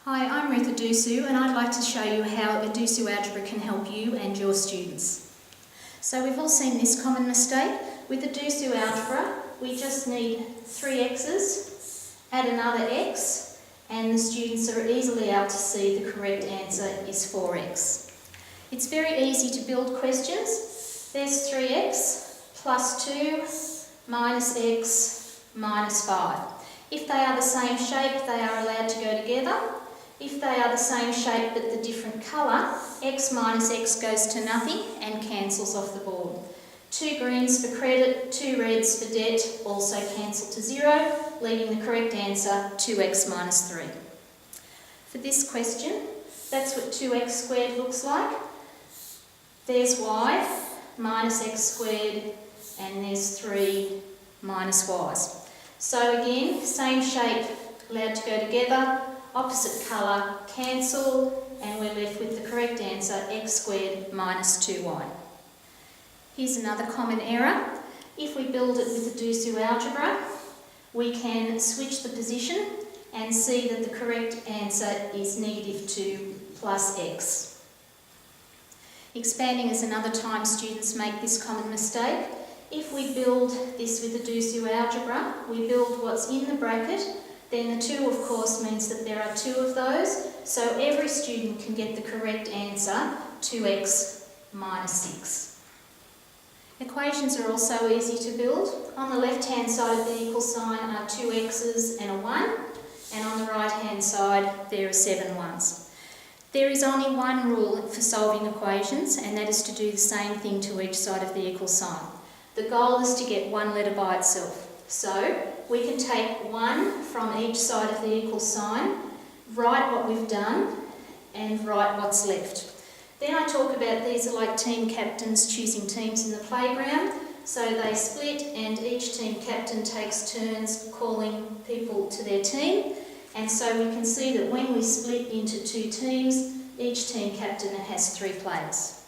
Hi, I'm Ruth Adusu and I'd like to show you how Adusu Algebra can help you and your students. So we've all seen this common mistake. With Adusu Algebra, we just need 3 x's, add another x, and the students are easily able to see the correct answer is 4x. It's very easy to build questions. There's 3x plus 2 minus x minus 5. If they are the same shape, they are allowed to go together. If they are the same shape but the different colour, x minus x goes to nothing and cancels off the board. 2 greens for credit, 2 reds for debt also cancel to 0, leaving the correct answer 2x minus 3. For this question, that's what 2x squared looks like. There's y minus x squared and there's 3 minus y's. So again, same shape, allowed to go together. Opposite colour, cancel, and we're left with the correct answer, x squared minus 2y. Here's another common error. If we build it with Adusu Algebra, we can switch the position and see that the correct answer is -2 plus x. Expanding is another time students make this common mistake. If we build this with Adusu Algebra, we build what's in the bracket. Then the 2, of course, means that there are 2 of those, so every student can get the correct answer, 2x minus 6. Equations are also easy to build. On the left-hand side of the equal sign are 2 x's and a 1, and on the right-hand side there are 7 ones. There is only one rule for solving equations, and that is to do the same thing to each side of the equal sign. The goal is to get one letter by itself. So, we can take 1 from each side of the equal sign, write what we've done, and write what's left. Then I talk about these are like team captains choosing teams in the playground. So they split and each team captain takes turns calling people to their team. And so we can see that when we split into 2 teams, each team captain has 3 players.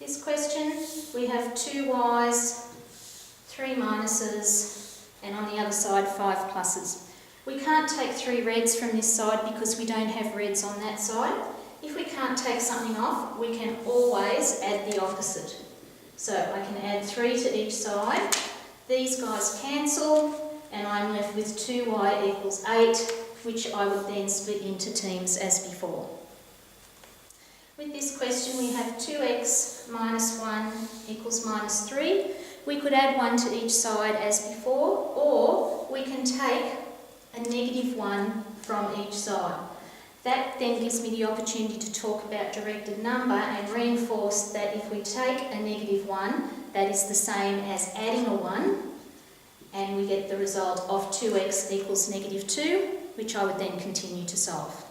This question, we have 2 y's, 3 minuses, and on the other side 5 pluses. We can't take 3 reds from this side because we don't have reds on that side. If we can't take something off, we can always add the opposite. So I can add 3 to each side. These guys cancel, and I'm left with 2y equals 8, which I would then split into teams as before. With this question, we have 2x minus 1 equals minus 3. We could add 1 to each side as before, or we can take a -1 from each side. That then gives me the opportunity to talk about directed number and reinforce that if we take a -1, that is the same as adding a 1, and we get the result of 2x equals -2, which I would then continue to solve.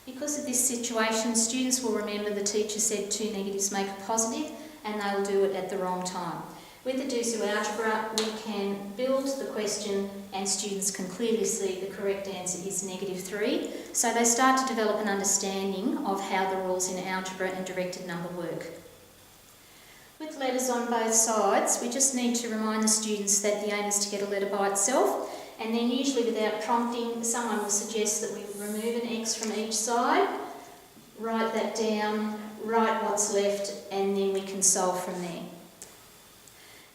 Because of this situation, students will remember the teacher said 2 negatives make a positive, and they will do it at the wrong time. With Adusu Algebra, we can build the question and students can clearly see the correct answer is -3, so they start to develop an understanding of how the rules in algebra and directed number work. With letters on both sides, we just need to remind the students that the aim is to get a letter by itself, and then usually without prompting, someone will suggest that we remove an x from each side, write that down, write what's left, and then we can solve from there.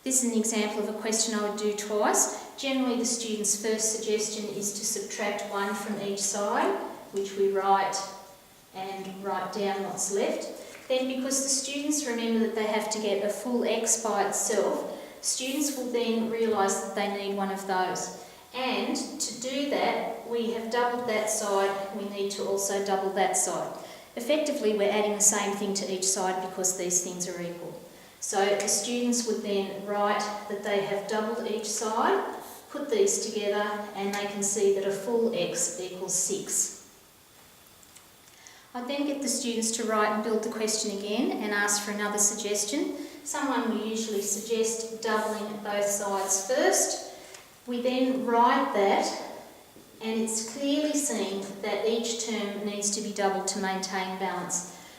This is an example of a question I would do twice. Generally, the student's first suggestion is to subtract 1 from each side, which we write and write down what's left. Then, because the students remember that they have to get a full x by itself, students will then realise that they need one of those. And to do that, we have doubled that side, we need to also double that side. Effectively, we're adding the same thing to each side because these things are equal. So the students would then write that they have doubled each side, put these together, and they can see that a full x equals 6. I then get the students to write and build the question again and ask for another suggestion. Someone will usually suggest doubling both sides first. We then write that, and it's clearly seen that each term needs to be doubled to maintain balance.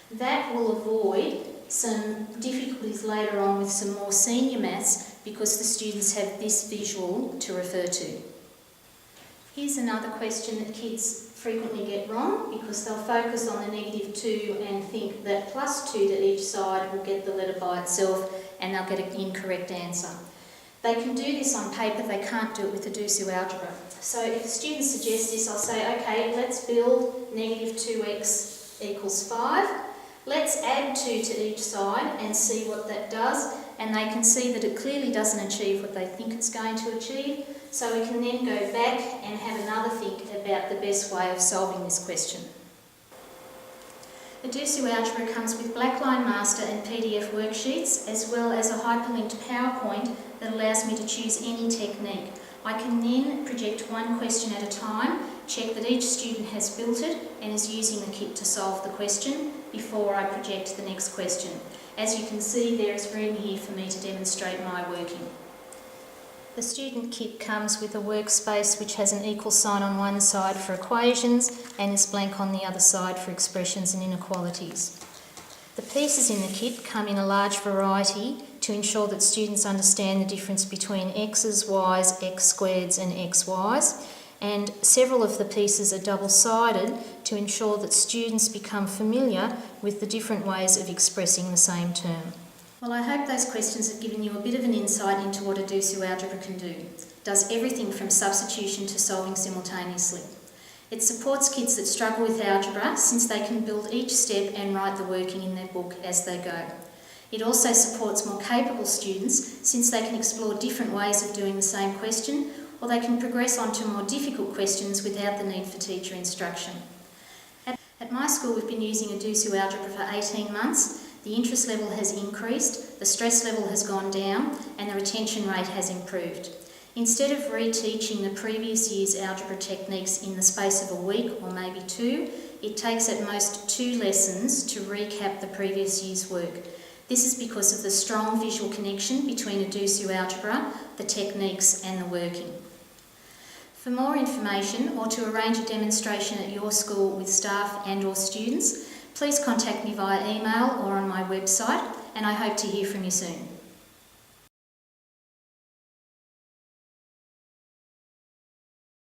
That will avoid some difficulties later on with some more senior maths because the students have this visual to refer to. Here's another question that kids frequently get wrong because they'll focus on the -2 and think that +2 to each side will get the letter by itself and they'll get an incorrect answer. They can do this on paper, they can't do it with Adusu Algebra. So if a student suggests this, I'll say, okay, let's build -2x equals 5. Let's add 2 to each side and see what that does. And they can see that it clearly doesn't achieve what they think it's going to achieve. So we can then go back and have another think about the best way of solving this question. Adusu Algebra comes with Blackline Master and PDF worksheets, as well as a hyperlinked PowerPoint that allows me to choose any technique. I can then project one question at a time, check that each student has built it and is using the kit to solve the question before I project the next question. As you can see, there is room here for me to demonstrate my working. The student kit comes with a workspace which has an equal sign on one side for equations and is blank on the other side for expressions and inequalities. The pieces in the kit come in a large variety to ensure that students understand the difference between x's, y's, x squareds and xy's, and several of the pieces are double-sided to ensure that students become familiar with the different ways of expressing the same term. Well, I hope those questions have given you a bit of an insight into what Adusu Algebra can do. It does everything from substitution to solving simultaneously. It supports kids that struggle with algebra since they can build each step and write the working in their book as they go. It also supports more capable students since they can explore different ways of doing the same question, or they can progress on to more difficult questions without the need for teacher instruction. At my school, we've been using Adusu Algebra for 18 months. The interest level has increased, the stress level has gone down, and the retention rate has improved. Instead of reteaching the previous year's algebra techniques in the space of a week or maybe 2, it takes at most 2 lessons to recap the previous year's work. This is because of the strong visual connection between Adusu Algebra, the techniques and the working. For more information or to arrange a demonstration at your school with staff and/or students, please contact me via email or on my website, and I hope to hear from you soon.